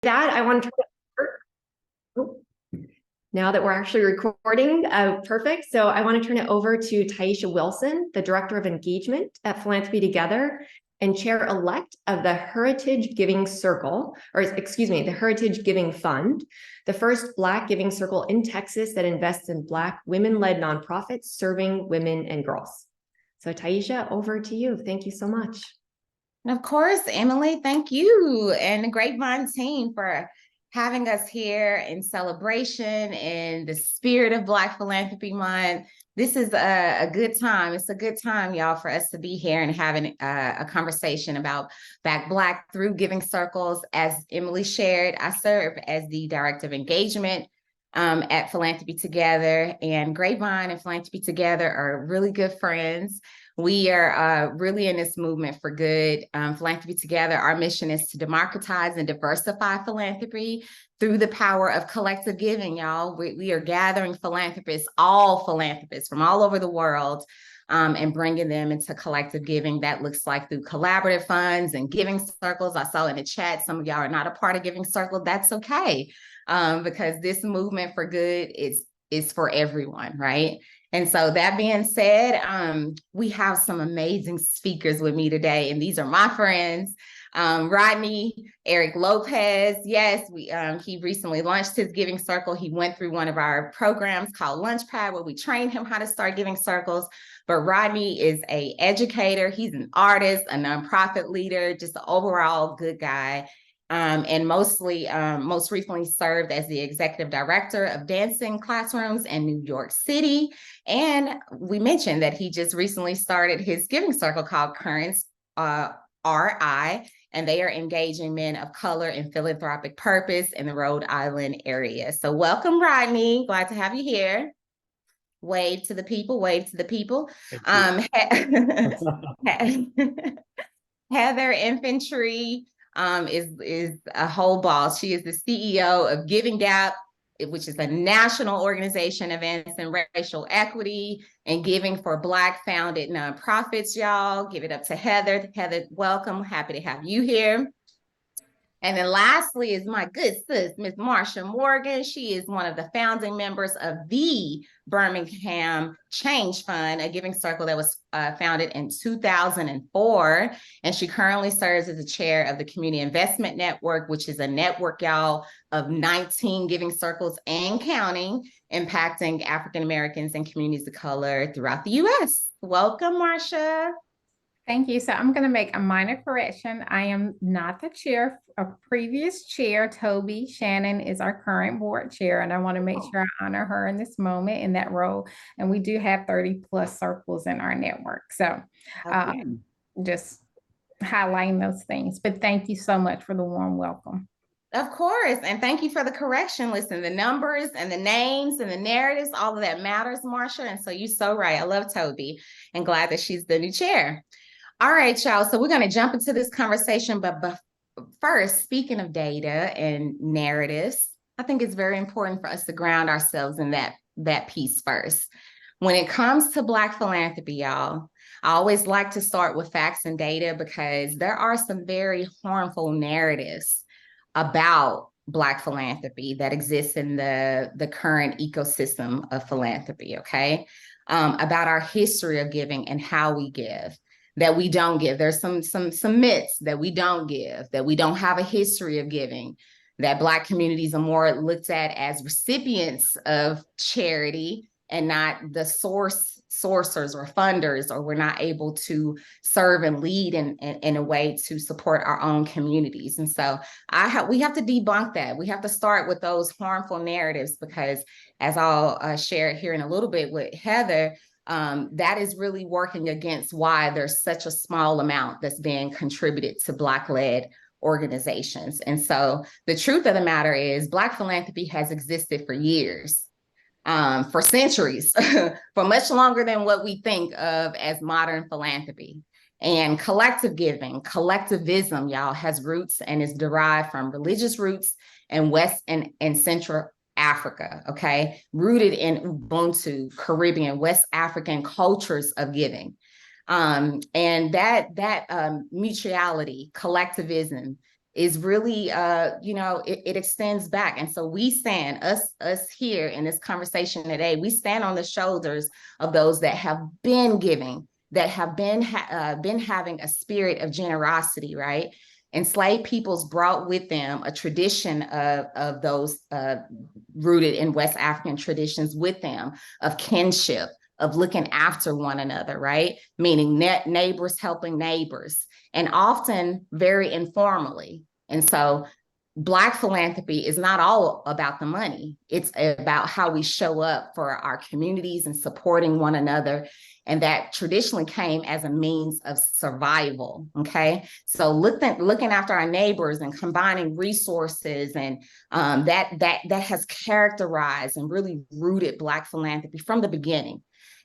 that, I want to turn it over. Now that we're actually recording, perfect. So I want to turn it over to Taisha Wilson, the Director of Engagement at Philanthropy Together and Chair-elect of the Heritage Giving Circle, or excuse me, the Heritage Giving Fund, the first Black giving circle in Texas that invests in Black women-led nonprofits serving women and girls. So Taisha, over to you. Thank you so much. Of course, Emily, thank you and the Grapevine team for having us here in celebration in the spirit of Black Philanthropy Month. This is a good time. It's a good time, y'all, for us to be here and having a conversation about Back Black through giving circles. As Emily shared, I serve as the Director of Engagement at Philanthropy Together, and Grapevine and Philanthropy Together are really good friends. We are really in this movement for good. Philanthropy Together, our mission is to democratize and diversify philanthropy through the power of collective giving, y'all. We are gathering philanthropists, all philanthropists from all over the world, and bringing them into collective giving. That looks like through collaborative funds and giving circles. I saw in the chat, some of y'all are not a part of Giving Circle. That's okay, because this movement for good is for everyone, right? And so that being said, we have some amazing speakers with me today, and these are my friends, Rodney, Eric Lopez. Yes, he recently launched his giving circle. He went through one of our programs called Launchpad, where we trained him how to start giving circles. But Rodney is an educator. He's an artist, a nonprofit leader, just an overall good guy. And most recently served as the executive director of dancing classrooms in New York City. And we mentioned that he just recently started his giving circle called Currents RI, and they are engaging men of color in philanthropic purpose in the Rhode Island area. So welcome, Rodney. Glad to have you here. Wave to the people, wave to the people. Heather Infantry is a whole boss. She is the CEO of Giving Gap, which is a national organization advancing racial equity and giving for Black founded nonprofits, y'all. Give it up to Heather. Heather, welcome. Happy to have you here. And then lastly is my good sis, Miss Marsha Morgan. She is one of the founding members of the Birmingham Change Fund, a giving circle that was founded in 2004. And she currently serves as the chair of the Community Investment Network, which is a network, y'all, of 19 giving circles and counting, impacting African Americans and communities of color throughout the U.S. Welcome, Marsha. Thank you. So I'm going to make a minor correction. I am not the chair. A previous chair, Toby Shannon, is our current board chair, and I want to make sure I honor her in this moment in that role. And we do have 30 plus circles in our network. So just highlighting those things. But thank you so much for the warm welcome. Of course. And thank you for the correction. Listen, the numbers and the names and the narratives, all of that matters, Marsha. And so you're so right. I love Toby and glad that she's the new chair. All right, y'all. So we're going to jump into this conversation. But first, speaking of data and narratives, I think it's very important for us to ground ourselves in that piece first. When it comes to Black philanthropy, y'all, I always like to start with facts and data because there are some very harmful narratives about Black philanthropy that exists in the current ecosystem of philanthropy, okay? About our history of giving and how we give. That we don't give. There's some myths that we don't give, that we don't have a history of giving, that Black communities are more looked at as recipients of charity and not the sourcers or funders, or we're not able to serve and lead in a way to support our own communities. And so we have to debunk that. We have to start with those harmful narratives because, as I'll share here in a little bit with Heather, that is really working against why there's such a small amount that's being contributed to Black-led organizations. And so the truth of the matter is Black philanthropy has existed for years, for centuries, for much longer than what we think of as modern philanthropy. And collective giving, collectivism, y'all, has roots and is derived from religious roots in West and Central Africa, okay, rooted in Ubuntu, Caribbean, West African cultures of giving. And that mutuality, collectivism, is really, it extends back. And so we stand, us here in this conversation today, we stand on the shoulders of those that have been giving, that have been having a spirit of generosity, right? Enslaved peoples brought with them a tradition of those rooted in West African traditions with them, of kinship, of looking after one another, right? Meaning neighbors helping neighbors, and often very informally. And so Black philanthropy is not all about the money. It's about how we show up for our communities and supporting one another. And that traditionally came as a means of survival. Okay. So looking after our neighbors and combining resources, and that has characterized and really rooted Black philanthropy from the beginning.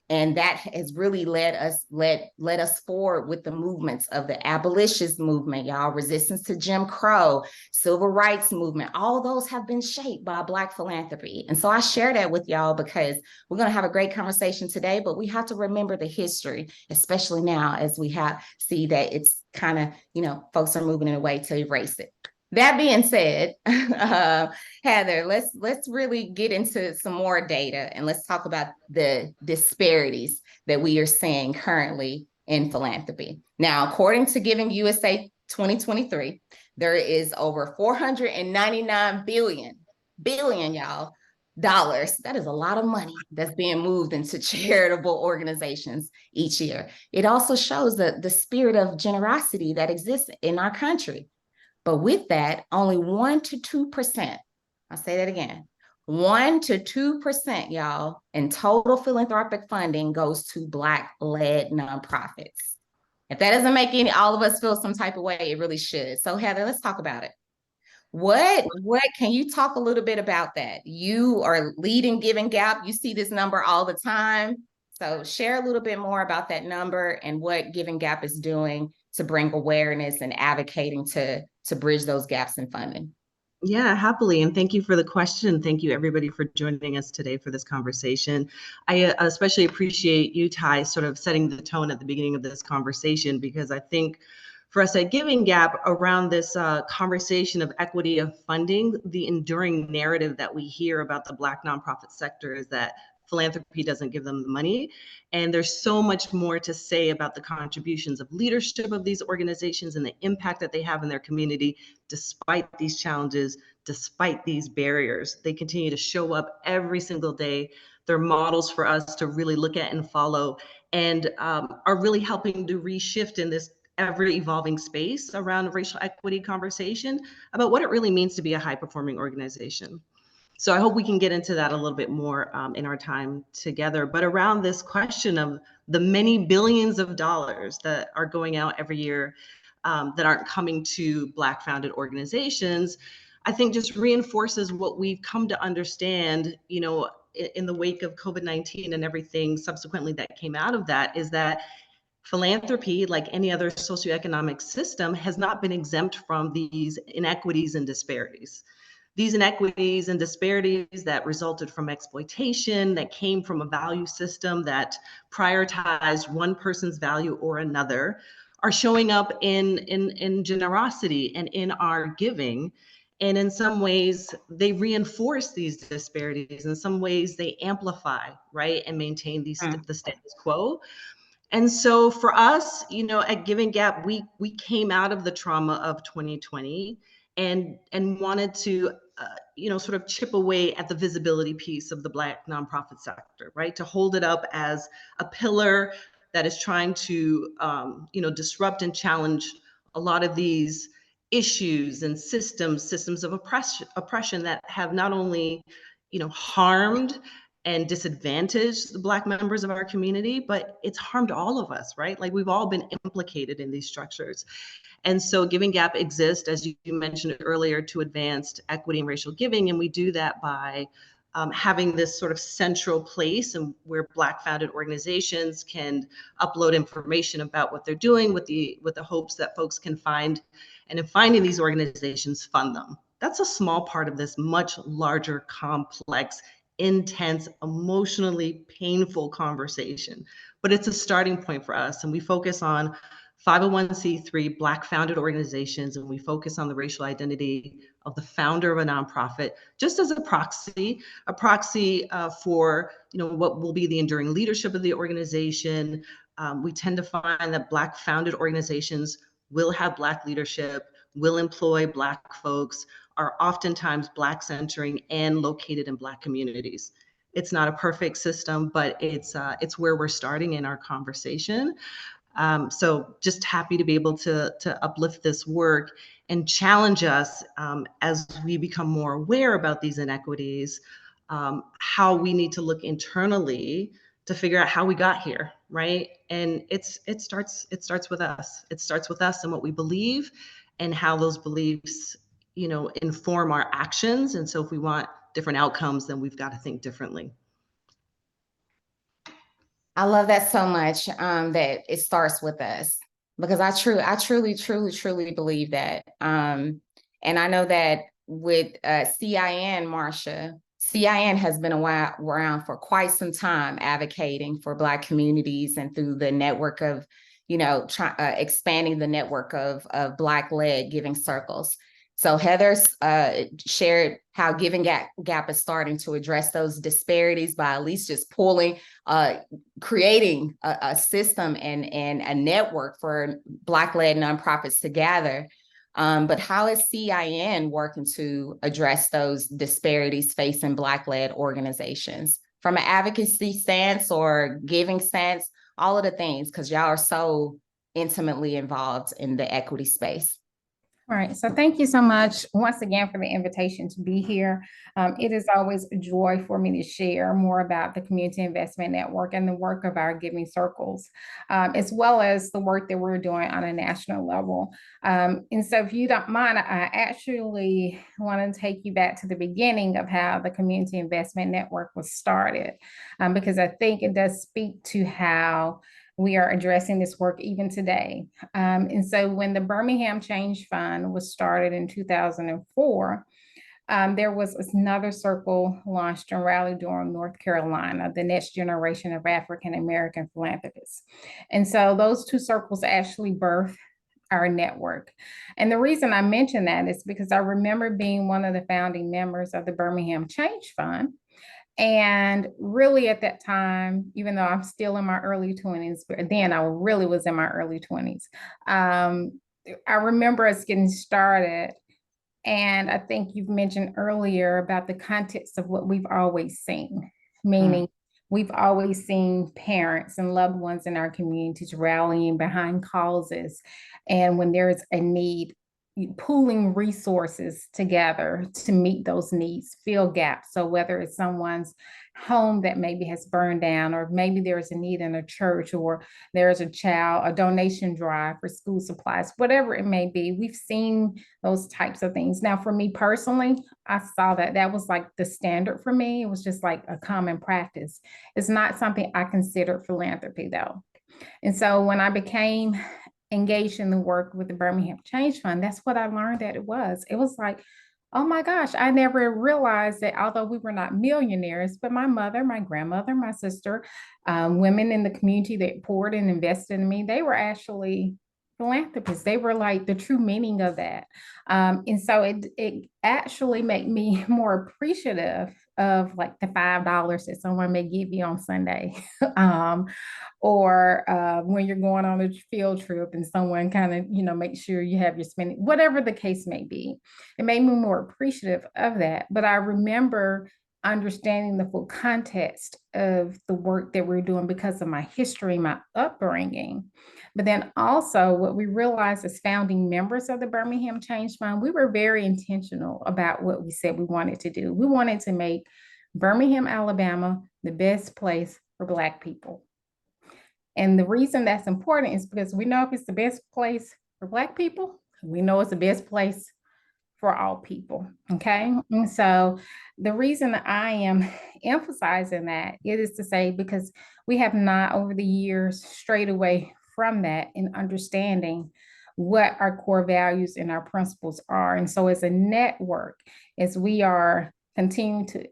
And that has really led us forward with the movements of the abolitionist movement, y'all, resistance to Jim Crow, civil rights movement. All those have been shaped by Black philanthropy. And so I share that with y'all because we're going to have a great conversation today, but we have to remember the history, especially now as we see that it's kind of, folks are moving in a way to erase it. That being said, Heather, let's really get into some more data, and let's talk about the disparities that we are seeing currently in philanthropy. Now, according to Giving USA 2023, there is over 499 billion, y'all, dollars. That is a lot of money that's being moved into charitable organizations each year. It also shows the spirit of generosity that exists in our country. But with that, only 1 to 2%, I'll say that again, 1 to 2%, y'all, in total philanthropic funding goes to Black-led nonprofits. If that doesn't make all of us feel some type of way, it really should. So Heather, let's talk about it. What can you talk a little bit about that? You are leading Giving Gap. You see this number all the time. So share a little bit more about that number and what Giving Gap is doing to bring awareness and advocating to bridge those gaps in funding. Yeah, happily. And thank you for the question. Thank you, everybody, for joining us today for this conversation. I especially appreciate you, Ty, sort of setting the tone at the beginning of this conversation, because I think for us at Giving Gap, around this conversation of equity of funding, the enduring narrative that we hear about the Black nonprofit sector is that philanthropy doesn't give them the money. And there's so much more to say about the contributions of leadership of these organizations and the impact that they have in their community, despite these challenges, despite these barriers. They continue to show up every single day. They're models for us to really look at and follow, and are really helping to reshift in this ever evolving space around racial equity conversation about what it really means to be a high performing organization. So I hope we can get into that a little bit more in our time together. But around this question of the many billions of dollars that are going out every year that aren't coming to Black founded organizations, I think just reinforces what we've come to understand, in the wake of COVID-19 and everything subsequently that came out of that, is that philanthropy, like any other socioeconomic system, has not been exempt from these inequities and disparities. These inequities and disparities that resulted from exploitation, that came from a value system that prioritized one person's value or another, are showing up in generosity and in our giving. And in some ways, they reinforce these disparities. In some ways, they amplify, right, and maintain the status quo. And so for us, at Giving Gap, we came out of the trauma of 2020 and wanted to, sort of chip away at the visibility piece of the Black nonprofit sector, right? To hold it up as a pillar that is trying to, disrupt and challenge a lot of these issues and systems of oppression that have not only, harmed and disadvantage the Black members of our community, but it's harmed all of us, right? Like, we've all been implicated in these structures. And so Giving Gap exists, as you mentioned earlier, to advance equity and racial giving. And we do that by having this sort of central place and where Black founded organizations can upload information about what they're doing with the hopes that folks can find, and in finding these organizations, fund them. That's a small part of this much larger, complex, intense, emotionally painful conversation, but it's a starting point for us. And we focus on 501c3 Black founded organizations, and we focus on the racial identity of the founder of a nonprofit, just as a proxy for what will be the enduring leadership of the organization. We tend to find that Black founded organizations will have Black leadership, will employ Black folks, are oftentimes Black centering and located in Black communities. It's not a perfect system, but it's where we're starting in our conversation. So just happy to be able to uplift this work and challenge us as we become more aware about these inequities, how we need to look internally to figure out how we got here, right? And it starts with us. It starts with us and what we believe and how those beliefs, inform our actions. And so if we want different outcomes, then we've got to think differently. I love that so much, that it starts with us, because I truly believe that. And I know that with CIN, Marsha, CIN has been around for quite some time advocating for Black communities, and through the network of, expanding the network of Black-led giving circles. So Heather's shared how Giving Gap is starting to address those disparities by at least just creating a system and a network for Black-led nonprofits to gather. But how is CIN working to address those disparities facing Black-led organizations from an advocacy stance or giving stance, all of the things, because y'all are so intimately involved in the equity space? All right, so thank you so much once again for the invitation to be here. It is always a joy for me to share more about the Community Investment Network and the work of our giving circles, as well as the work that we're doing on a national level. And so if you don't mind, I actually want to take you back to the beginning of how the Community Investment Network was started, because I think it does speak to how we are addressing this work even today. And so when the Birmingham Change Fund was started in 2004, there was another circle launched in Raleigh-Durham, North Carolina, the Next Generation of African American Philanthropists. And so those two circles actually birthed our network. And the reason I mention that is because I remember being one of the founding members of the Birmingham Change Fund. And really at that time, even though I'm still in my early 20s, but then I really was in my early 20s, I remember us getting started. And I think you've mentioned earlier about the context of what we've always seen, meaning we've always seen parents and loved ones in our communities rallying behind causes. And when there's a need, pooling resources together to meet those needs, fill gaps. So whether it's someone's home that maybe has burned down, or maybe there's a need in a church, or there's a donation drive for school supplies, whatever it may be, we've seen those types of things. Now, for me personally, I saw that was like the standard for me. It was just like a common practice. It's not something I considered philanthropy though. And so when I became engaged in the work with the Birmingham Change Fund, that's what I learned that it was. It was like, oh my gosh, I never realized that although we were not millionaires, but my mother, my grandmother, my sister, women in the community that poured and invested in me, they were actually philanthropists. They were like the true meaning of that. And so it actually made me more appreciative of like the $5 that someone may give you on Sunday. Or when you're going on a field trip and someone kind of, make sure you have your spending, whatever the case may be. It made me more appreciative of that. But I remember understanding the full context of the work that we're doing because of my history, my upbringing. But then also what we realized as founding members of the Birmingham Change Fund, we were very intentional about what we said we wanted to do. We wanted to make Birmingham, Alabama, the best place for Black people. And the reason that's important is because we know if it's the best place for Black people, we know it's the best place for all people, okay? And so the reason I am emphasizing that, it is to say, because we have not over the years strayed away from that in understanding what our core values and our principles are. And so as a network, as we are continuing to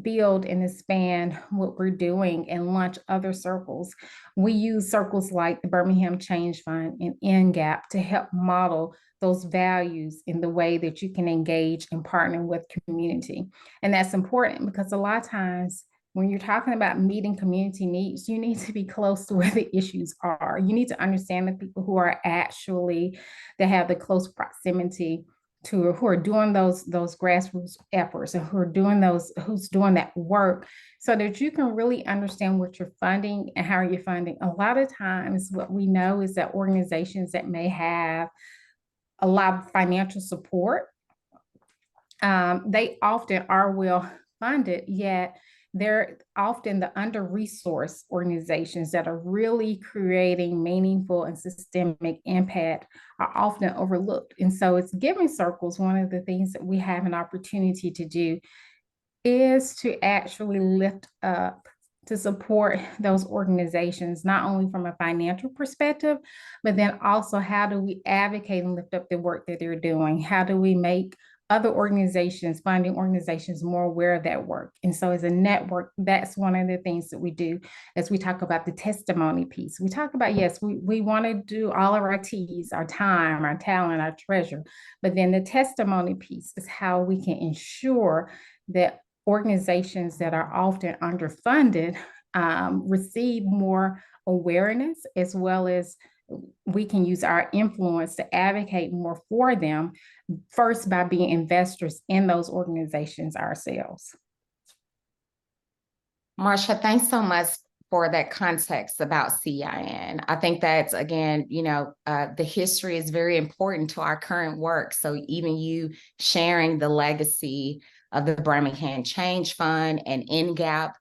build and expand what we're doing and launch other circles. We use circles like the Birmingham Change Fund and NGAP to help model those values in the way that you can engage and partner with community. And that's important because a lot of times when you're talking about meeting community needs, you need to be close to where the issues are. You need to understand the people who are actually, that have the close proximity to, who are doing those grassroots efforts and who's doing that work, so that you can really understand what you're funding and how you're funding. A lot of times what we know is that organizations that may have a lot of financial support, they often are well funded, yet they're often the under-resourced organizations that are really creating meaningful and systemic impact are often overlooked. And so it's giving circles. One of the things that we have an opportunity to do is to actually lift up, to support those organizations, not only from a financial perspective, but then also how do we advocate and lift up the work that they're doing? How do we make other organizations, funding organizations, more aware of that work? And so as a network, that's one of the things that we do as we talk about the testimony piece. We talk about, yes, we want to do all of our T's, our time, our talent, our treasure, but then the testimony piece is how we can ensure that organizations that are often underfunded receive more awareness, as well as we can use our influence to advocate more for them, first by being investors in those organizations ourselves. Marsha, thanks so much for that context about CIN. I think that's, again, the history is very important to our current work. So even you sharing the legacy of the Birmingham Change Fund and NGAP,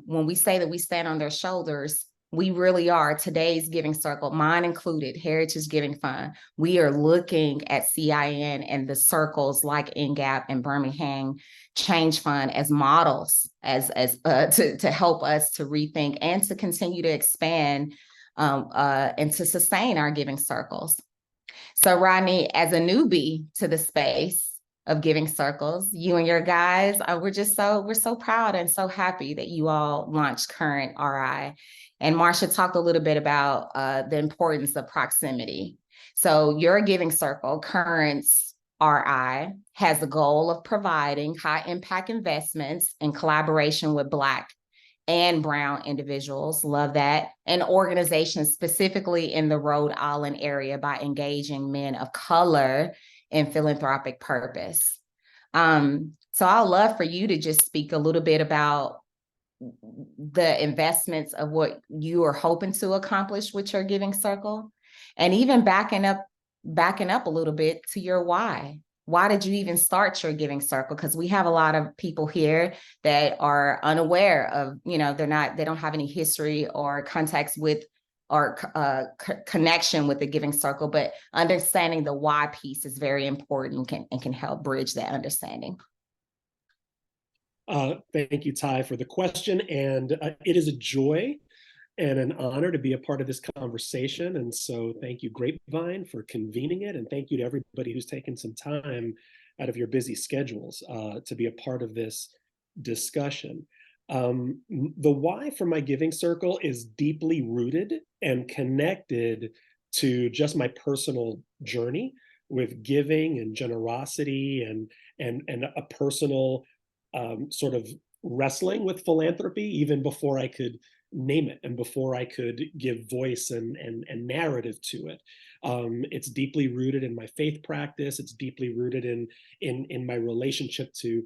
when we say that we stand on their shoulders, we really are. Today's Giving Circle, mine included, Heritage Giving Fund, we are looking at CIN and the circles like NGAP and Birmingham Change Fund as models, to help us to rethink and to continue to expand and to sustain our giving circles. So Rodney, as a newbie to the space of giving circles, you and your guys, we're so proud and so happy that you all launched Current RI. And Marsha talked a little bit about the importance of proximity. So your giving circle, Current's RI, has the goal of providing high impact investments in collaboration with Black and Brown individuals, love that, and organizations specifically in the Rhode Island area by engaging men of color in philanthropic purpose. So I'd love for you to just speak a little bit about the investments of what you are hoping to accomplish with your giving circle, and even backing up a little bit to your why. Why did you even start your giving circle? Because we have a lot of people here that are unaware of, they don't have any history or context with or connection with the giving circle, but understanding the why piece is very important and can help bridge that understanding. Thank you, Ty, for the question. And it is a joy and an honor to be a part of this conversation. And so thank you, Grapevine, for convening it. And thank you to everybody who's taken some time out of your busy schedules to be a part of this discussion. The why for my giving circle is deeply rooted and connected to just my personal journey with giving and generosity and a personal sort of wrestling with philanthropy, even before I could name it and before I could give voice and narrative to it. It's deeply rooted in my faith practice. It's deeply rooted in my relationship to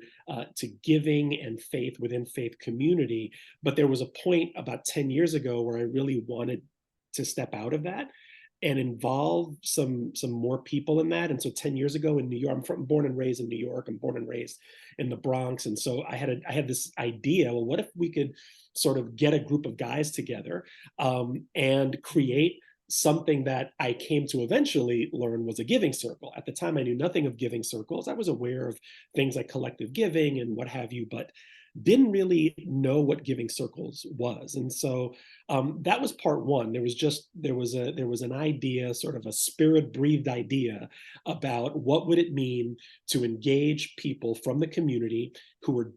giving and faith within faith community. But there was a point about 10 years ago where I really wanted to step out of that and involve some more people in that. And so 10 years ago in New York, I'm born and raised in New York. I'm born and raised in the Bronx. And so I had this idea, well, what if we could sort of get a group of guys together and create something that I came to eventually learn was a giving circle. At the time, I knew nothing of giving circles. I was aware of things like collective giving and what have you, but didn't really know what giving circles was. And so that was part one. There was an idea, sort of a spirit breathed idea about what would it mean to engage people from the community who were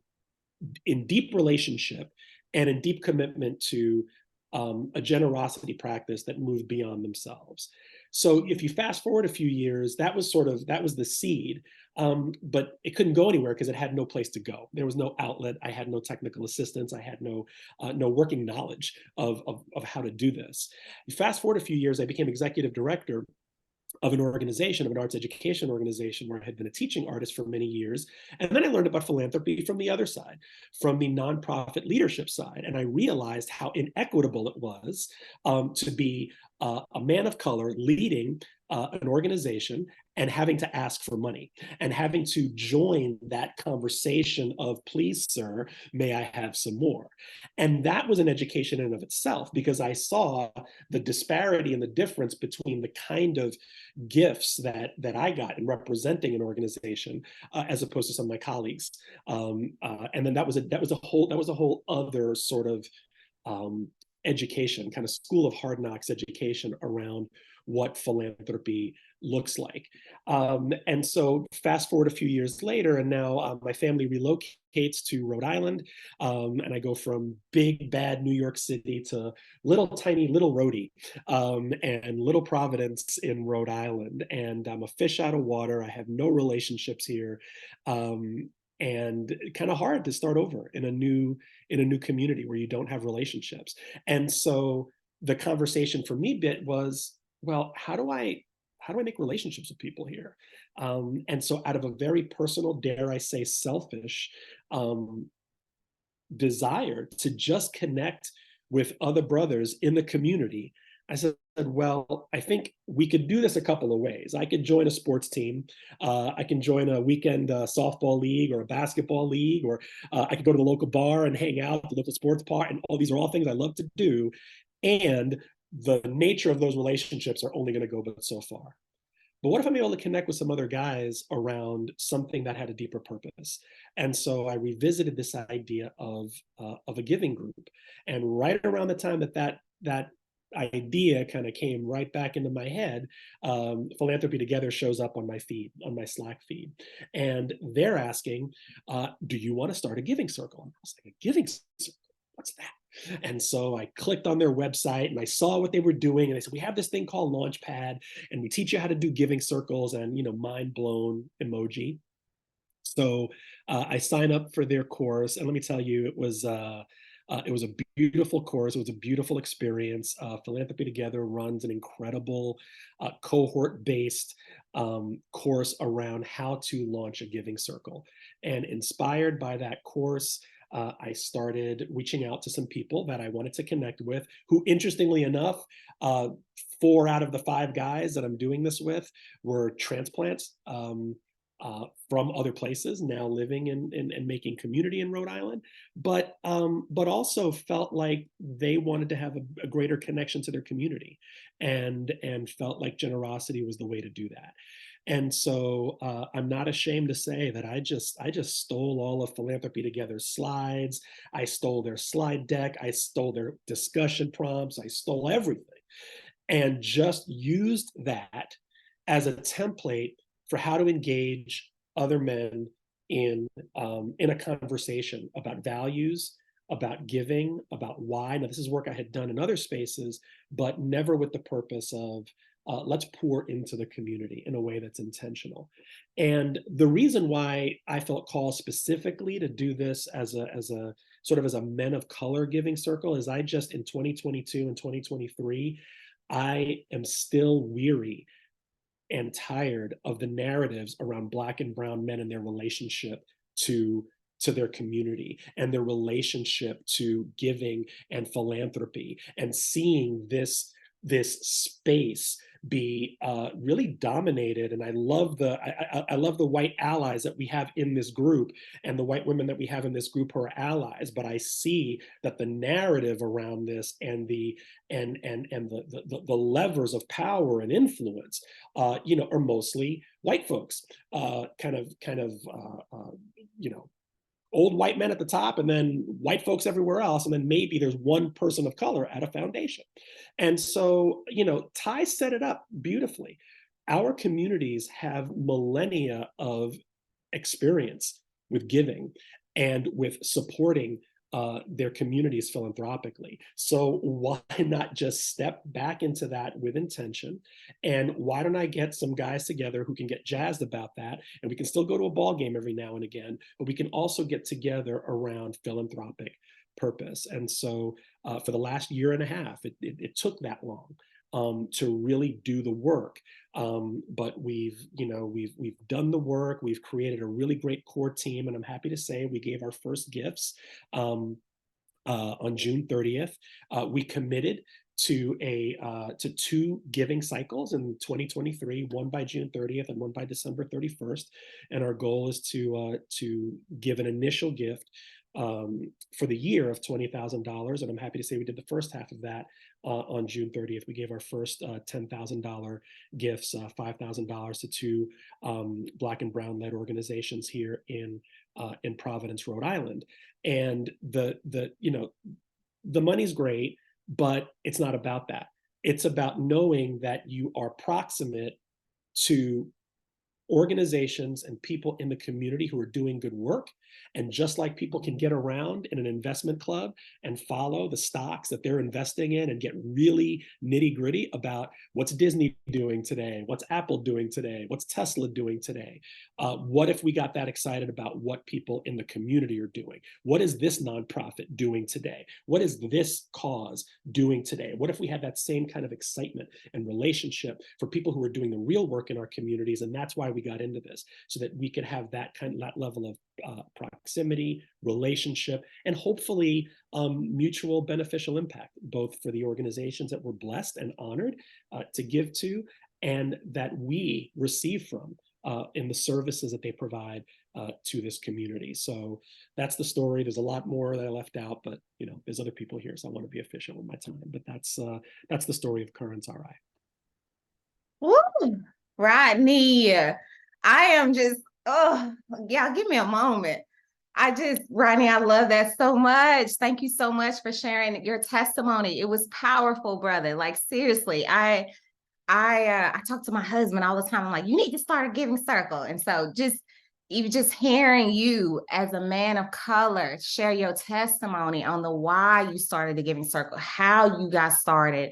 in deep relationship and in deep commitment to a generosity practice that moved beyond themselves. So if you fast forward a few years, that was the seed, but it couldn't go anywhere because it had no place to go. There was no outlet. I had no technical assistance. I had no working knowledge of how to do this. You fast forward a few years, I became executive director of an organization, of an arts education organization where I had been a teaching artist for many years. And then I learned about philanthropy from the other side, from the nonprofit leadership side. And I realized how inequitable it was to be a man of color leading an organization and having to ask for money and having to join that conversation of, please, sir, may I have some more? And that was an education in and of itself, because I saw the disparity and the difference between the kind of gifts that I got in representing an organization as opposed to some of my colleagues. And then that was a whole other sort of education, kind of school of hard knocks education around what philanthropy looks like. And so fast forward a few years later, and now my family relocates to Rhode Island, and I go from big, bad New York City to little, tiny, little Rhodey, and little Providence in Rhode Island. And I'm a fish out of water. I have no relationships here. And kind of hard to start over in a new community where you don't have relationships. And so the conversation for me was, well, how do I make relationships with people here? And so out of a very personal, dare I say, selfish desire to just connect with other brothers in the community, I said, well, I think we could do this a couple of ways. I could join a sports team. I can join a weekend softball league or a basketball league, or I could go to the local bar and hang out at the local sports bar. And these are all things I love to do. And the nature of those relationships are only going to go but so far. But what if I'm able to connect with some other guys around something that had a deeper purpose? And so I revisited this idea of a giving group. And right around the time that idea kind of came right back into my head, Philanthropy Together shows up on my feed, on my Slack feed. And they're asking, do you want to start a giving circle? And I was like, a giving circle? What's that? And so I clicked on their website and I saw what they were doing. And they said, we have this thing called Launchpad, and we teach you how to do giving circles, and, mind blown emoji. So I signed up for their course. And let me tell you, it was a beautiful course. It was a beautiful experience. Philanthropy Together runs an incredible cohort-based course around how to launch a giving circle. And inspired by that course, I started reaching out to some people that I wanted to connect with, who, interestingly enough, 4 out of the 5 guys that I'm doing this with were transplants from other places, now living and making community in Rhode Island, but also felt like they wanted to have a greater connection to their community, and felt like generosity was the way to do that. And so I'm not ashamed to say that I just stole all of Philanthropy Together's slides. I stole their slide deck. I stole their discussion prompts. I stole everything, and just used that as a template for how to engage other men in a conversation about values, about giving, about why. Now, this is work I had done in other spaces, but never with the purpose of let's pour into the community in a way that's intentional. And the reason why I felt called specifically to do this as a sort of as a men of color giving circle is I just, in 2022 and 2023, I am still weary and tired of the narratives around Black and brown men and their relationship to their community and their relationship to giving and philanthropy, and seeing this space be really dominated. And I love the white allies that we have in this group, and the white women that we have in this group who are allies. But I see that the narrative around this and the levers of power and influence, are mostly white folks, old white men at the top, and then white folks everywhere else. And then maybe there's one person of color at a foundation. And so, Ty set it up beautifully. Our communities have millennia of experience with giving. and with supporting their communities philanthropically. So why not just step back into that with intention? And why don't I get some guys together who can get jazzed about that? And we can still go to a ball game every now and again, but we can also get together around philanthropic purpose. And so for the last year and a half, it took that long to really do the work. But we've done the work. We've created a really great core team, and I'm happy to say we gave our first gifts on June 30th. We committed to two giving cycles in 2023, one by June 30th and one by December 31st. And our goal is to give an initial gift for the year of $20,000. And I'm happy to say we did the first half of that on June 30th. We gave our first $10,000 gifts, $5,000 to two Black and Brown led organizations here in Providence, Rhode Island. And the money's great, but it's not about that. It's about knowing that you are proximate to organizations and people in the community who are doing good work. And just like people can get around in an investment club and follow the stocks that they're investing in and get really nitty gritty about what's Disney doing today, what's Apple doing today, what's Tesla doing today. What if we got that excited about what people in the community are doing? What is this nonprofit doing today? What is this cause doing today? What if we had that same kind of excitement and relationship for people who are doing the real work in our communities? And that's why we got into this, so that we could have that level of proximity, relationship, and hopefully mutual beneficial impact, both for the organizations that we're blessed and honored to give to, and that we receive from in the services that they provide to this community. So that's the story. There's a lot more that I left out, but there's other people here, so I want to be efficient with my time. But that's the story of Currents RI. Woo, Rodney, I am just, yeah, give me a moment. Rodney, I love that so much. Thank you so much for sharing your testimony. It was powerful, brother. Like, seriously, I talk to my husband all the time. I'm like, you need to start a giving circle. And so even just hearing you as a man of color share your testimony on the why you started the giving circle, how you got started,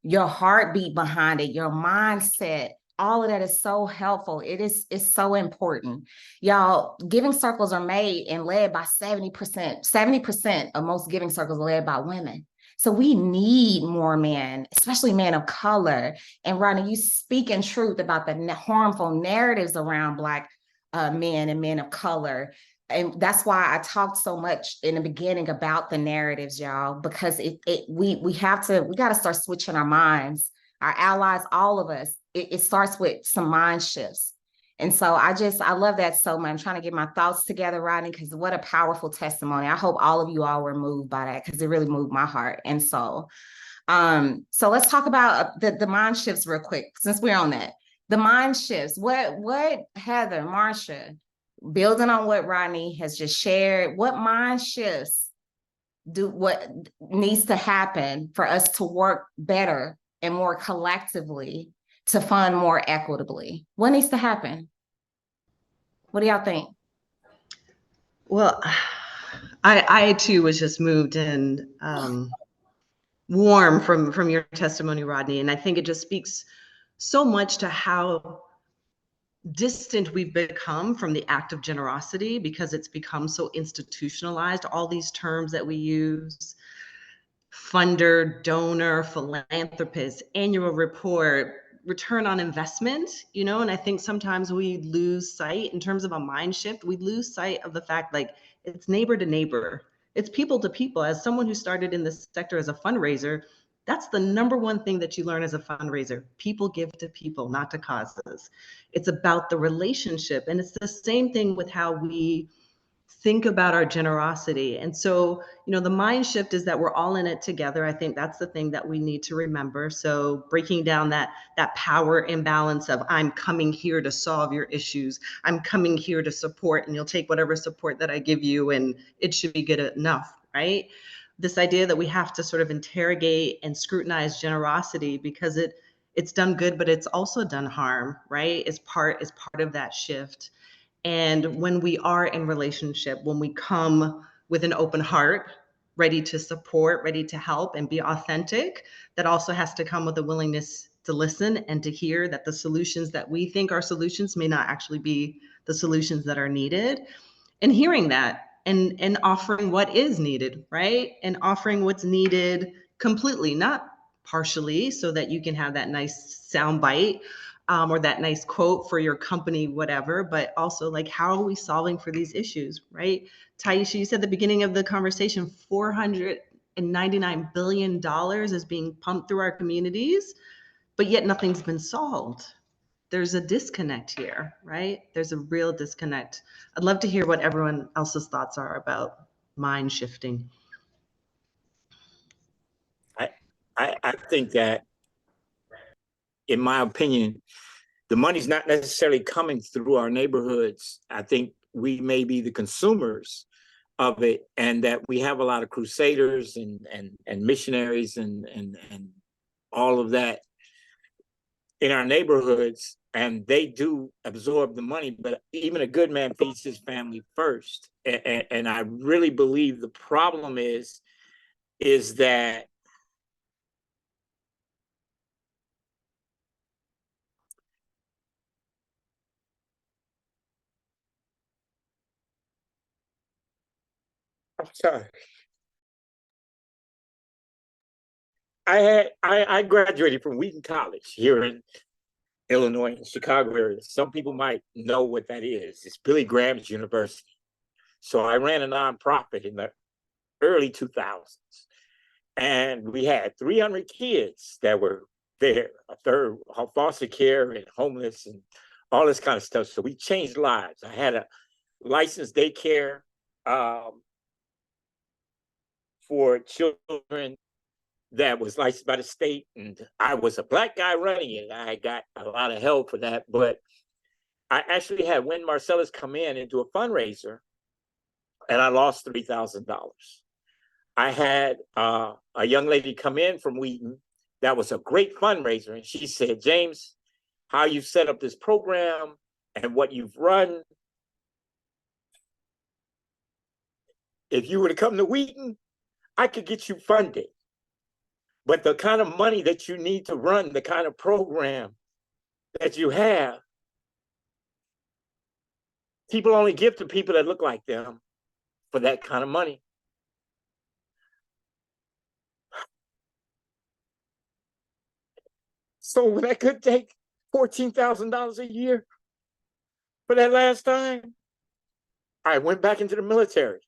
your heartbeat behind it, your mindset, all of that is so helpful. It's so important. Y'all, giving circles are made and led by 70%. 70% of most giving circles are led by women. So we need more men, especially men of color. And Rodney, you speak in truth about the harmful narratives around Black men and men of color. And that's why I talked so much in the beginning about the narratives, y'all, because we got to start switching our minds, our allies, all of us. It starts with some mind shifts. And so I love that so much. I'm trying to get my thoughts together, Rodney, because what a powerful testimony. I hope all of you all were moved by that, because it really moved my heart and soul. So let's talk about the mind shifts real quick, since we're on that. The mind shifts. What Heather, Marsha, building on what Rodney has just shared, what mind shifts what needs to happen for us to work better and more collectively to fund more equitably? What needs to happen? What do y'all think? Well, I too was just moved and warm from your testimony, Rodney. And I think it just speaks so much to how distant we've become from the act of generosity, because it's become so institutionalized. All these terms that we use, funder, donor, philanthropist, annual report, return on investment, and I think sometimes we lose sight in terms of a mind shift. We lose sight of the fact, like, it's neighbor to neighbor. It's people to people. As someone who started in this sector as a fundraiser, that's the number one thing that you learn as a fundraiser. People give to people, not to causes. It's about the relationship. And it's the same thing with how we think about our generosity. And so, the mind shift is that we're all in it together. I think that's the thing that we need to remember. So breaking down that power imbalance of, I'm coming here to solve your issues. I'm coming here to support, and you'll take whatever support that I give you, and it should be good enough, right? This idea that we have to sort of interrogate and scrutinize generosity because it's done good, but it's also done harm, right? Is part of that shift. And when we are in relationship, when we come with an open heart, ready to support, ready to help and be authentic, that also has to come with a willingness to listen and to hear that the solutions that we think are solutions may not actually be the solutions that are needed. And hearing that and offering what is needed, right? And offering what's needed completely, not partially, so that you can have that nice sound bite or that nice quote for your company, whatever, but also like, how are we solving for these issues, right? Taisha, you said at the beginning of the conversation, $499 billion is being pumped through our communities, but yet nothing's been solved. There's a disconnect here, right? There's a real disconnect. I'd love to hear what everyone else's thoughts are about mind shifting. I think that, in my opinion, the money's not necessarily coming through our neighborhoods. I think we may be the consumers of it, and that we have a lot of crusaders and missionaries and all of that in our neighborhoods, and they do absorb the money, but even a good man feeds his family first. And I really believe the problem is that I'm sorry. I graduated from Wheaton College here in Illinois, in Chicago area. Some people might know what that is. It's Billy Graham's university. So I ran a nonprofit in the early 2000s. And we had 300 kids that were there, a third foster care and homeless and all this kind of stuff. So we changed lives. I had a licensed daycare for children that was licensed by the state, and I was a Black guy running it. I got a lot of help for that, but I actually had Wynn Marcellus come in and do a fundraiser, and I lost $3,000. I had a young lady come in from Wheaton that was a great fundraiser, and she said, James, how you set up this program and what you've run, if you were to come to Wheaton, I could get you funded. But the kind of money that you need to run the kind of program that you have, people only give to people that look like them for that kind of money. So when I could take $14,000 a year for that last time, I went back into the military.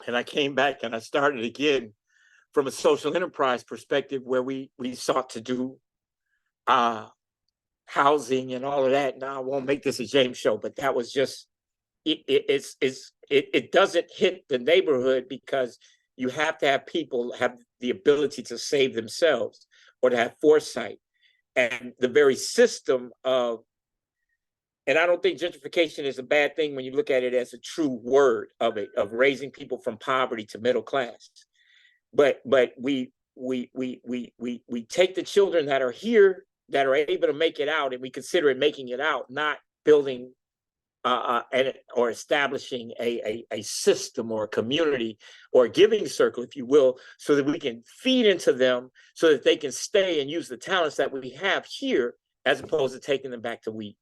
And I came back and I started again from a social enterprise perspective, where we sought to do housing and all of that. Now, I won't make this a James show, but that was just, it doesn't hit the neighborhood because you have to have people have the ability to save themselves or to have foresight. And the very system of, and I don't think gentrification is a bad thing when you look at it as a true word of it, of raising people from poverty to middle class. But we take the children that are here that are able to make it out, and we consider it making it out, not building or establishing a system or a community or a giving circle, if you will, so that we can feed into them so that they can stay and use the talents that we have here, as opposed to taking them back to Wheaton.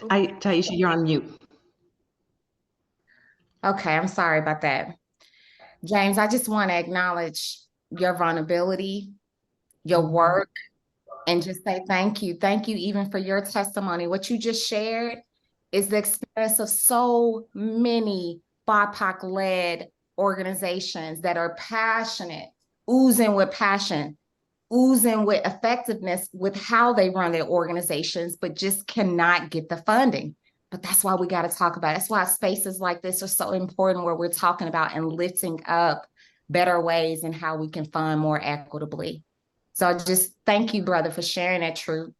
Taisha, you're on mute. Okay, I'm sorry about that. James, I just want to acknowledge your vulnerability, your work, and just say thank you. Thank you even for your testimony. What you just shared is the experience of so many BIPOC-led organizations that are passionate, oozing with passion, oozing with effectiveness with how they run their organizations, but just cannot get the funding. But that's why we got to talk about it. That's why spaces like this are so important, where we're talking about and lifting up better ways and how we can fund more equitably. So just thank you, brother, for sharing that truth.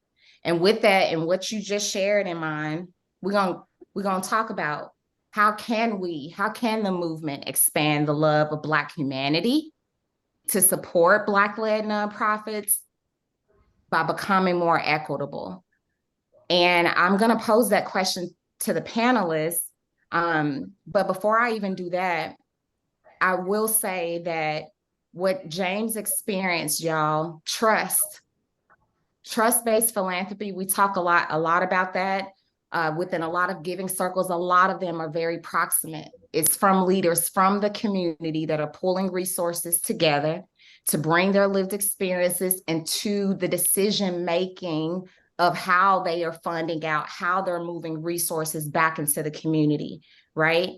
And with that and what you just shared in mind, we're gonna talk about how can the movement expand the love of Black humanity to support Black-led nonprofits by becoming more equitable? And I'm going to pose that question to the panelists. But before I even do that, I will say that what James experienced, y'all, trust-based philanthropy, we talk a lot about that. Within a lot of giving circles, a lot of them are very proximate. It's from leaders from the community that are pulling resources together to bring their lived experiences into the decision-making of how they are funding out, how they're moving resources back into the community, right?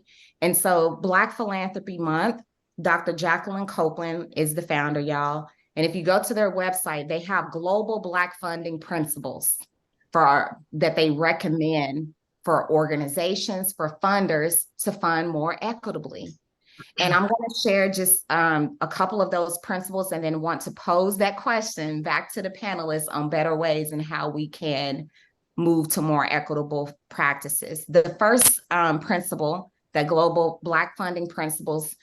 And so Black Philanthropy Month, Dr. Jacqueline Copeland is the founder, y'all. And if you go to their website, they have global Black funding principles that they recommend for organizations, for funders to fund more equitably. And I'm going to share just a couple of those principles and then want to pose that question back to the panelists on better ways and how we can move to more equitable practices. The first principle, that global Black funding principles,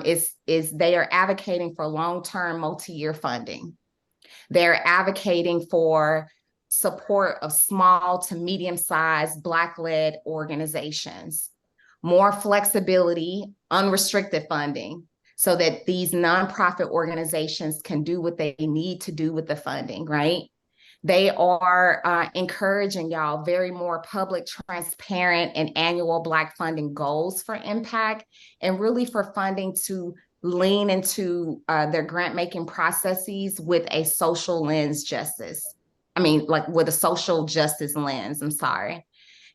is they are advocating for long-term multi-year funding. They're advocating for support of small to medium-sized Black-led organizations, more flexibility, unrestricted funding, so that these nonprofit organizations can do what they need to do with the funding, right? They are encouraging, y'all, very more public, transparent, and annual Black funding goals for impact, and really for funding to lean into their grant-making processes with a social justice lens, I'm sorry.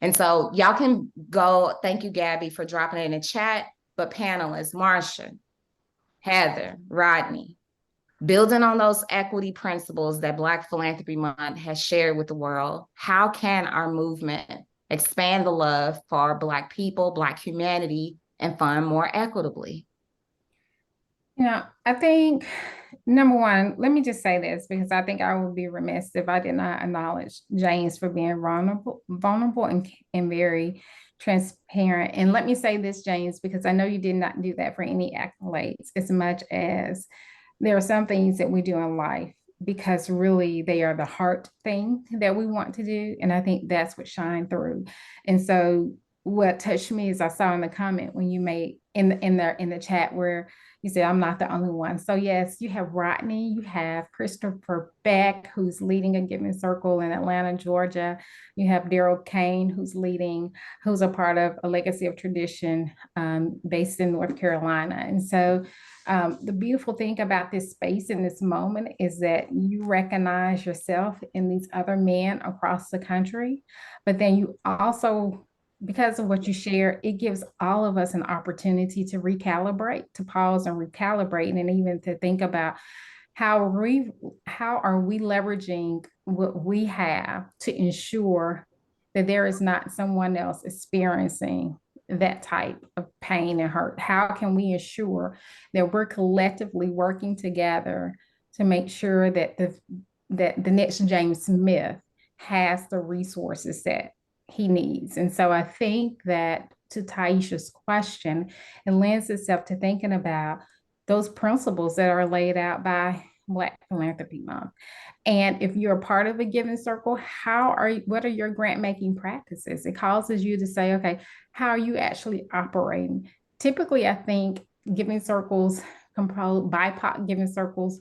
And so y'all can go, thank you, Gabby, for dropping it in the chat, but panelists, Marsha, Heather, Rodney, building on those equity principles that Black Philanthropy Month has shared with the world, how can our movement expand the love for Black people, Black humanity, and fund more equitably? I think, number one, let me just say this, because I think I would be remiss if I did not acknowledge James for being vulnerable and very transparent. And let me say this, James, because I know you did not do that for any accolades, as much as there are some things that we do in life because really they are the heart thing that we want to do. And I think that's what shined through. And so what touched me is I saw in the comment when you made in the chat where you said, I'm not the only one. So yes, you have Rodney, you have Christopher Beck, who's leading a giving circle in Atlanta, Georgia. You have Daryl Kane, who's a part of a Legacy of Tradition based in North Carolina. And so the beautiful thing about this space in this moment is that you recognize yourself in these other men across the country, but then you also, because of what you share, it gives all of us an opportunity to recalibrate, to pause and recalibrate, and even to think about how are we leveraging what we have to ensure that there is not someone else experiencing that type of pain and hurt. How can we ensure that we're collectively working together to make sure that the next James Smith has the resources that he needs? And so I think that, to Taisha's question, it lends itself to thinking about those principles that are laid out by Black Philanthropy Month. And if you're a part of a giving circle, what are your grant making practices? It causes you to say, okay, how are you actually operating? Typically, I think giving circles, BIPOC giving circles,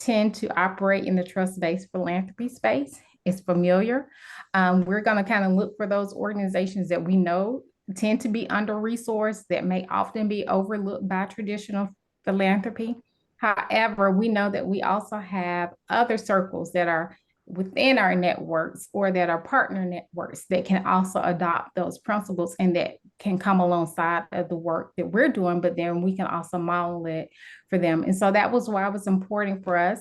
tend to operate in the trust-based philanthropy space. It's familiar. We're going to kind of look for those organizations that we know tend to be under-resourced, that may often be overlooked by traditional philanthropy. However, we know that we also have other circles that are within our networks or that are partner networks that can also adopt those principles and that can come alongside of the work that we're doing, but then we can also model it for them. And so that was why it was important for us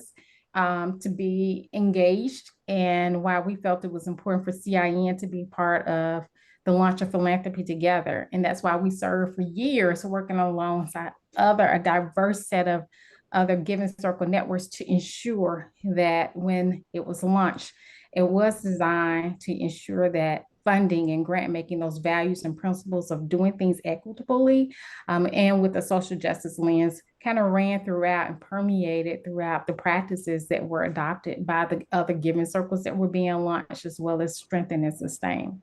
to be engaged, and why we felt it was important for CIN to be part of the launch of Philanthropy Together. And that's why we served for years working alongside a diverse set of other giving circle networks to ensure that when it was launched, it was designed to ensure that funding and grant making, those values and principles of doing things equitably, and with a social justice lens, kind of ran throughout and permeated throughout the practices that were adopted by the other giving circles that were being launched, as well as strengthened and sustained.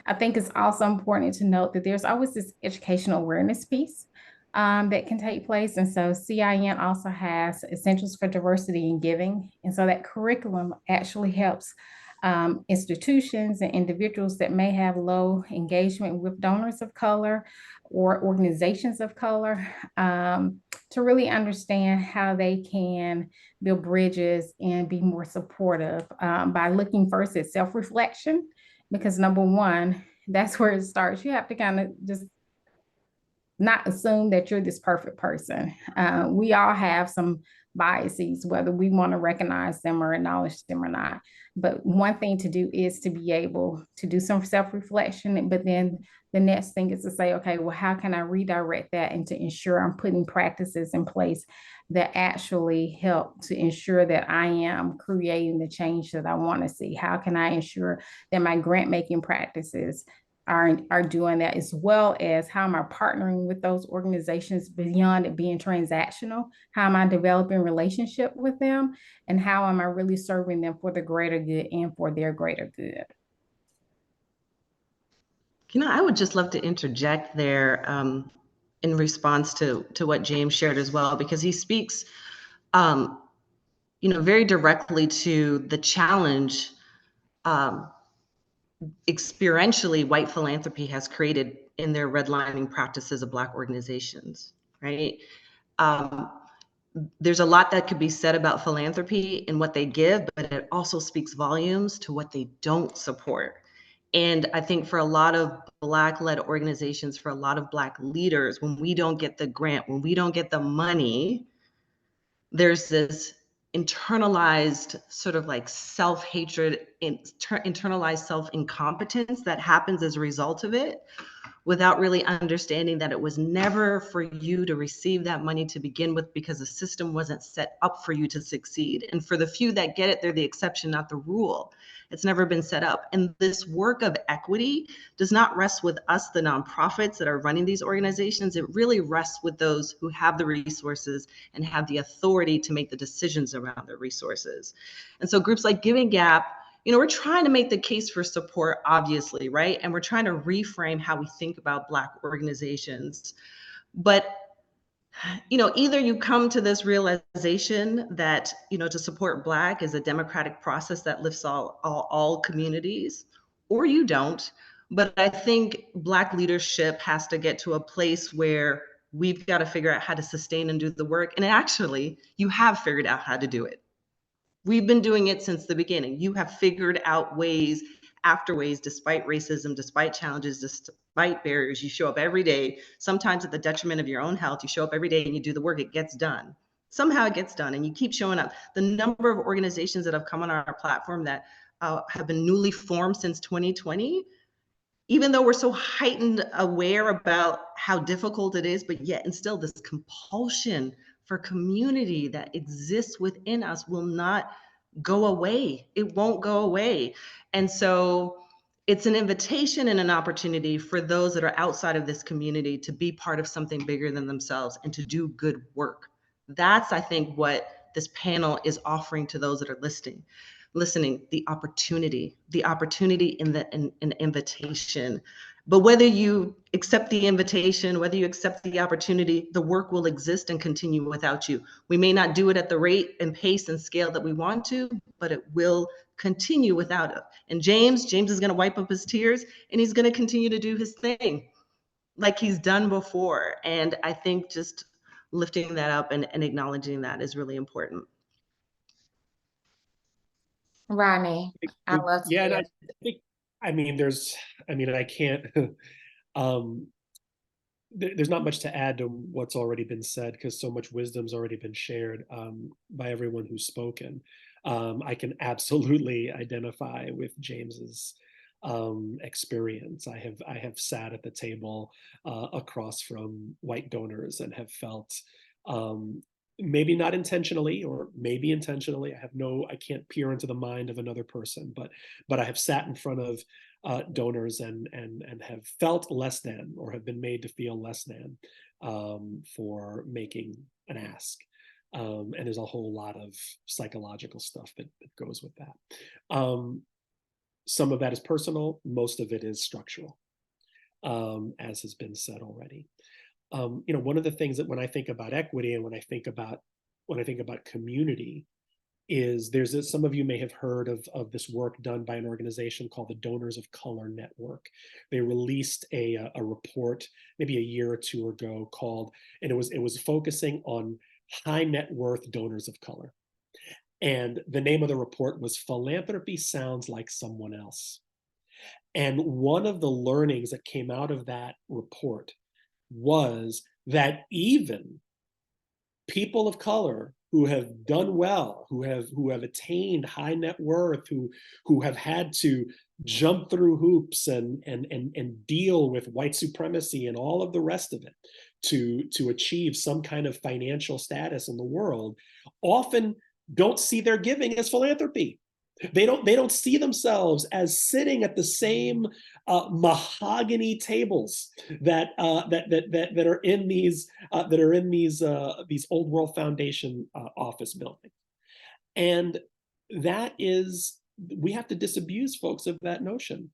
I think it's also important to note that there's always this educational awareness piece that can take place. And so CIN also has Essentials for Diversity in Giving. And so that curriculum actually helps institutions and individuals that may have low engagement with donors of color or organizations of color to really understand how they can build bridges and be more supportive by looking first at self-reflection, because number one, that's where it starts. You have to kind of just not assume that you're this perfect person. We all have some biases, whether we want to recognize them or acknowledge them or not. But one thing to do is to be able to do some self-reflection. But then the next thing is to say, okay, well, how can I redirect that and to ensure I'm putting practices in place that actually help to ensure that I am creating the change that I want to see? How can I ensure that my grant making practices are doing that, as well as how am I partnering with those organizations beyond it being transactional? How am I developing relationship with them? And how am I really serving them for the greater good and for their greater good? You know, I would just love to interject there in response to what James shared as well, because he speaks, very directly to the challenge experientially white philanthropy has created in their redlining practices of Black organizations, right? There's a lot that could be said about philanthropy and what they give, but it also speaks volumes to what they don't support. And I think for a lot of Black-led organizations, for a lot of Black leaders, when we don't get the grant, when we don't get the money, there's this internalized sort of like self-hatred, internalized self-incompetence that happens as a result of it, without really understanding that it was never for you to receive that money to begin with, because the system wasn't set up for you to succeed. And for the few that get it, they're the exception, not the rule. It's never been set up. And this work of equity does not rest with us, the nonprofits that are running these organizations. It really rests with those who have the resources and have the authority to make the decisions around their resources. And so groups like Giving Gap, we're trying to make the case for support, obviously, right? And we're trying to reframe how we think about Black organizations. But, either you come to this realization that, to support Black is a democratic process that lifts all communities, or you don't. But I think Black leadership has to get to a place where we've got to figure out how to sustain and do the work. And actually, you have figured out how to do it. We've been doing it since the beginning. You have figured out ways after ways, despite racism, despite challenges, despite barriers. You show up every day, sometimes at the detriment of your own health. You show up every day and you do the work. It gets done. Somehow it gets done, and you keep showing up. The number of organizations that have come on our platform that have been newly formed since 2020, even though we're so heightened aware about how difficult it is, but yet and still this compulsion for community that exists within us will not go away. It won't go away. And so it's an invitation and an opportunity for those that are outside of this community to be part of something bigger than themselves and to do good work. That's, I think, what this panel is offering to those that are listening, the opportunity in an invitation. But whether you accept the invitation, whether you accept the opportunity, the work will exist and continue without you. We may not do it at the rate and pace and scale that we want to, but it will continue without it. And James is going to wipe up his tears, and he's going to continue to do his thing like he's done before. And I think just lifting that up and acknowledging that is really important. Rodney, I'd love to Yeah, and hear. I think, I can't, there's not much to add to what's already been said, because so much wisdom's already been shared by everyone who's spoken. I can absolutely identify with James's experience. I have sat at the table across from white donors and have felt, maybe not intentionally or maybe intentionally, I can't peer into the mind of another person, but I have sat in front of donors and have felt less than, or have been made to feel less than for making an ask. And there's a whole lot of psychological stuff that goes with that. Some of that is personal, most of it is structural, as has been said already. One of the things that when I think about equity and when I think about community is some of you may have heard of this work done by an organization called the Donors of Color Network. They released a report maybe a year or two ago and it was focusing on high net worth donors of color. And the name of the report was Philanthropy Sounds Like Someone Else. And one of the learnings that came out of that report was that even people of color who have done well, who have attained high net worth, who have had to jump through hoops and deal with white supremacy and all of the rest of it to achieve some kind of financial status in the world, often don't see their giving as philanthropy. They don't see themselves as sitting at the same mahogany tables that are in these Old World Foundation office buildings, and we have to disabuse folks of that notion.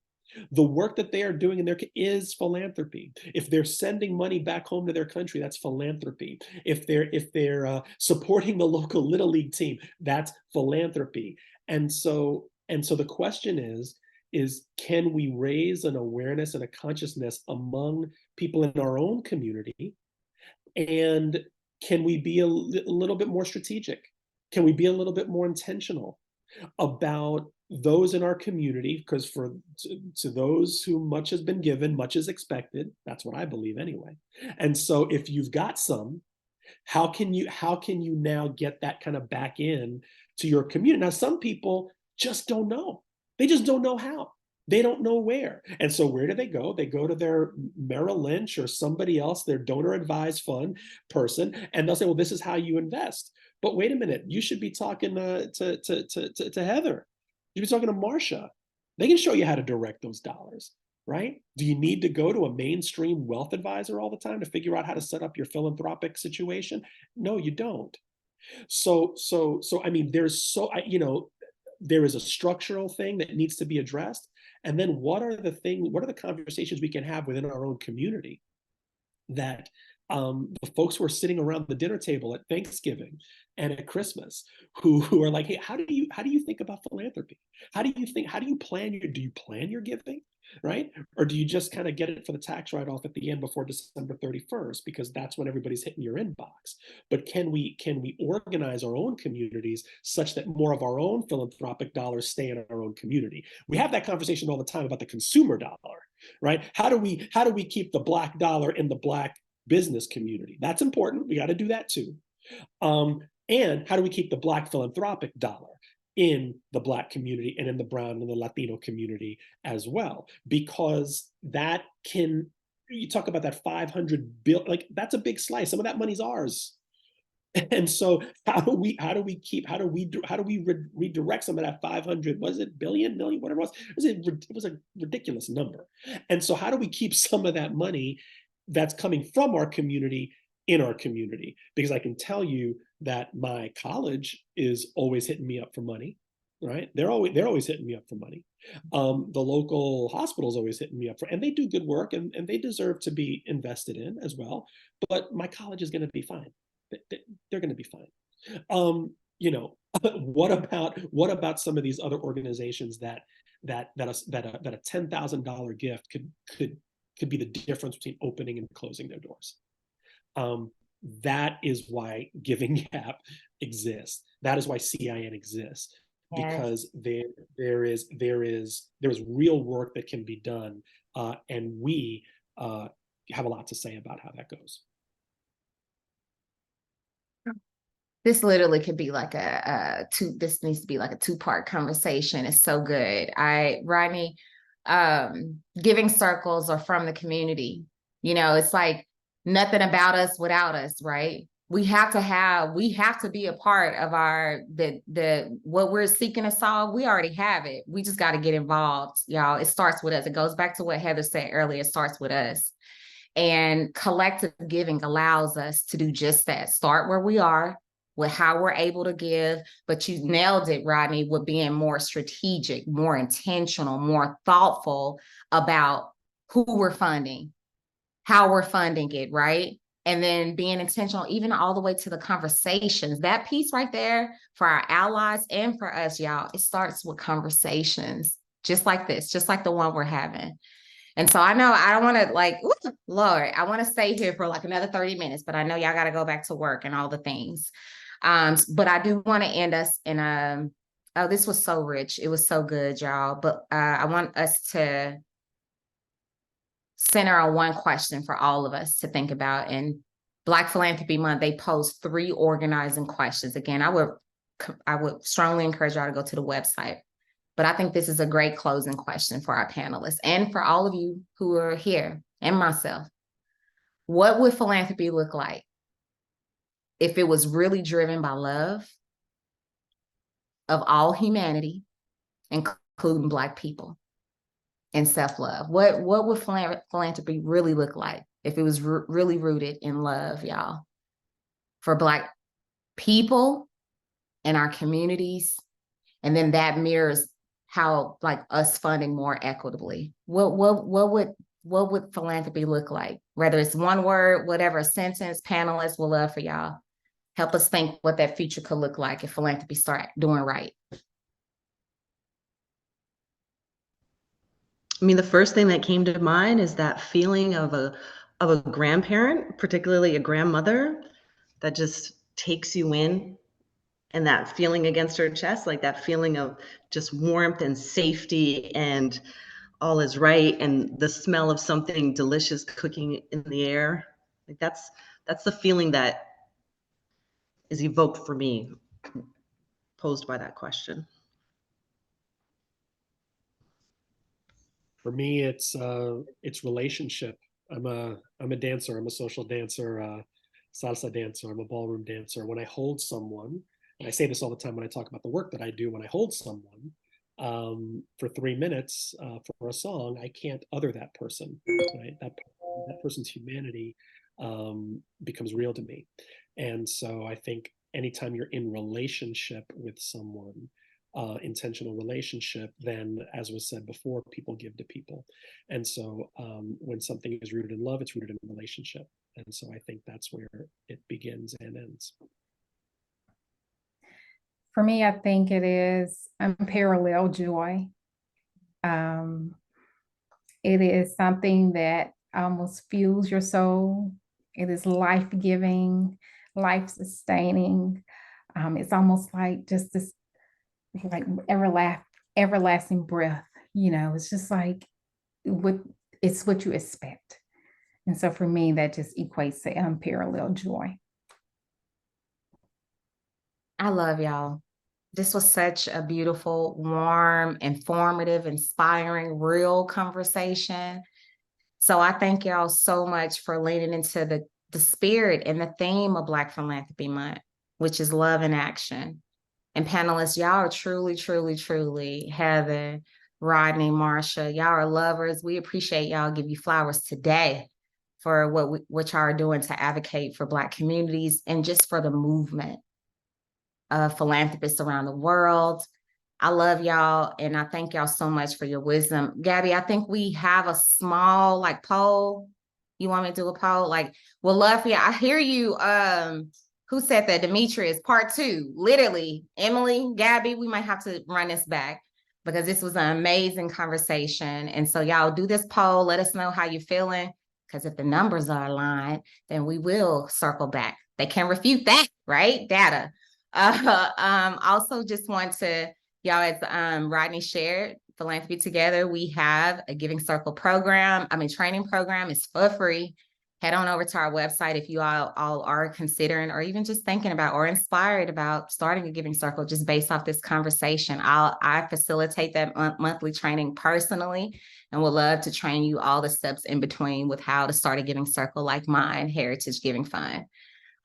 The work that they are doing in is philanthropy. If they're sending money back home to their country, that's philanthropy. If they're supporting the local Little League team, that's philanthropy. And so the question is can we raise an awareness and a consciousness among people in our own community? And can we be a little bit more strategic? Can we be a little bit more intentional about those in our community? Because to those who much has been given, much is expected. That's what I believe anyway. And so if you've got some, how can you now get that kind of back in to your community? Now, some people just don't know. They just don't know how. They don't know where. And so where do they go? They go to their Merrill Lynch or somebody else, their donor advised fund person, and they'll say, well, this is how you invest. But wait a minute, you should be talking to Heather. You should be talking to Marsha. They can show you how to direct those dollars, right? Do you need to go to a mainstream wealth advisor all the time to figure out how to set up your philanthropic situation? No, you don't. So I mean, there is a structural thing that needs to be addressed. And then what are the conversations we can have within our own community that the folks who are sitting around the dinner table at Thanksgiving and at Christmas who are like, hey, how do you think about philanthropy? Do you plan your giving? Right? Or do you just kind of get it for the tax write-off at the end before December 31st, because that's when everybody's hitting your inbox? But can we organize our own communities such that more of our own philanthropic dollars stay in our own community? We have that conversation all the time about the consumer dollar, right? How do we keep the Black dollar in the Black business community? That's important. We got to do that too. And how do we keep the Black philanthropic dollar in the Black community and in the brown and the Latino community as well? Because you talk about that 500 billion, like that's a big slice. Some of that money's ours. And so how do we redirect some of that 500, was it billion, million, whatever it was? It was a ridiculous number. And so how do we keep some of that money that's coming from our community in our community? Because I can tell you that my college is always hitting me up for money, right? They're always hitting me up for money. The local hospital is always hitting me up and they do good work and they deserve to be invested in as well. But my college is going to be fine. They're going to be fine. What about some of these other organizations that a $10,000 gift could be the difference between opening and closing their doors? That is why Giving Gap exists. That is why CIN exists, because there is real work that can be done, and we have a lot to say about how that goes. This literally could be like this needs to be like a two-part conversation. It's so good. Rodney, giving circles are from the community. It's like nothing about us without us, right? we have to be a part of what we're seeking to solve. We already have it. We just got to get involved, y'all. It starts with us. It goes back to what Heather said earlier. It starts with us. And collective giving allows us to do just that. Start where we are with how we're able to give, but you nailed it, Rodney, with being more strategic, more intentional, more thoughtful about who we're funding, how we're funding it, right? And then being intentional, even all the way to the conversations. That piece right there for our allies and for us, y'all, it starts with conversations just like this, just like the one we're having. And so I know I don't want to Lord, I want to stay here for like another 30 minutes, but I know y'all got to go back to work and all the things. But I do want to end us in oh, this was so rich. It was so good, y'all. But I want us to center on one question for all of us to think about. And Black Philanthropy Month, they posed 3 organizing questions. Again, I would strongly encourage y'all to go to the website. But I think this is a great closing question for our panelists and for all of you who are here and myself. What would philanthropy look like if it was really driven by love of all humanity, including Black people, and self-love? What would philanthropy really look like if it was really rooted in love, y'all, for Black people and our communities? And then that mirrors how, like, us funding more equitably. What would philanthropy look like? Whether it's one word, whatever, a sentence, panelists will love for y'all. Help us think what that future could look like if philanthropy start doing right. I mean, the first thing that came to mind is that feeling of a grandparent, particularly a grandmother, that just takes you in, and that feeling against her chest, like that feeling of just warmth and safety and all is right, and the smell of something delicious cooking in the air. Like that's the feeling that is evoked for me, posed by that question. For me, it's relationship. I'm a dancer. I'm a social dancer, salsa dancer. I'm a ballroom dancer. When I hold someone, and I say this all the time when I talk about the work that I do, when I hold someone for 3 minutes for a song, I can't other that person. Right? That person's humanity becomes real to me. And so I think anytime you're in relationship with someone, intentional relationship, then, as was said before, people give to people. And so when something is rooted in love, it's rooted in relationship. And so I think that's where it begins and ends. For me, I think it is unparalleled joy. It is something that almost fuels your soul. It is life-giving, life-sustaining. It's almost like just this like everlasting breath, it's just like it's what you expect. And so for me, that just equates to unparalleled joy. I love y'all. This was such a beautiful, warm, informative, inspiring, real conversation. So I thank y'all so much for leaning into the spirit and the theme of Black Philanthropy Month, which is love in action. And panelists, y'all are truly, truly, truly, Heather, Rodney, Marsha, y'all are lovers. We appreciate y'all. Give you flowers today for what y'all are doing to advocate for Black communities and just for the movement of philanthropists around the world. I love y'all, and I thank y'all so much for your wisdom. Gabby, I think we have a small poll. You want me to do a poll? We'll love for you. I hear you. Who said that? Demetrius, part 2. Literally, Emily, Gabby, we might have to run this back because this was an amazing conversation. And so y'all do this poll. Let us know how you're feeling, because if the numbers are aligned, then we will circle back. They can't refute that, right? Data. Also just want to, y'all, as Rodney shared, Philanthropy Together, we have a Giving Circle program. Training program is for free. Head on over to our website if you all are considering or even just thinking about or inspired about starting a Giving Circle just based off this conversation. I facilitate that monthly training personally and would love to train you all the steps in between with how to start a Giving Circle like mine, Heritage Giving Fund.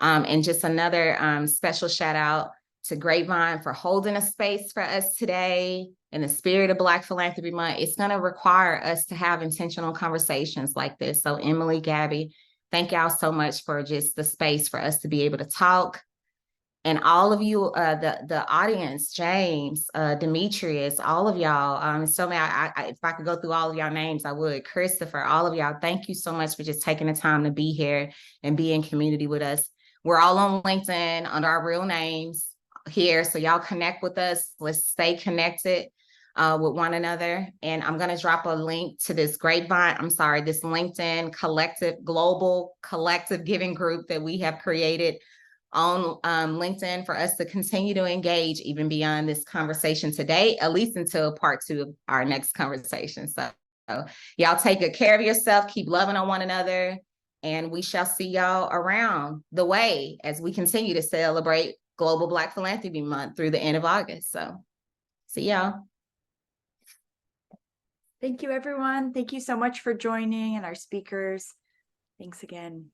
And just another special shout out to Grapevine for holding a space for us today in the spirit of Black Philanthropy Month. It's going to require us to have intentional conversations like this. So Emily, Gabby, thank y'all so much for just the space for us to be able to talk. And all of you, the audience, James, Demetrius, all of y'all, so many, if I could go through all of y'all names, I would. Christopher, all of y'all, thank you so much for just taking the time to be here and be in community with us. We're all on LinkedIn under our real names here, so y'all connect with us. Let's stay connected with one another. And I'm going to drop a link to this this LinkedIn global collective giving group that we have created on LinkedIn for us to continue to engage even beyond this conversation today, at least until part 2 of our next conversation. So y'all take good care of yourself, keep loving on one another, and we shall see y'all around the way as we continue to celebrate Global Black Philanthropy Month through the end of August. So see y'all. Thank you, everyone. Thank you so much for joining and our speakers. Thanks again.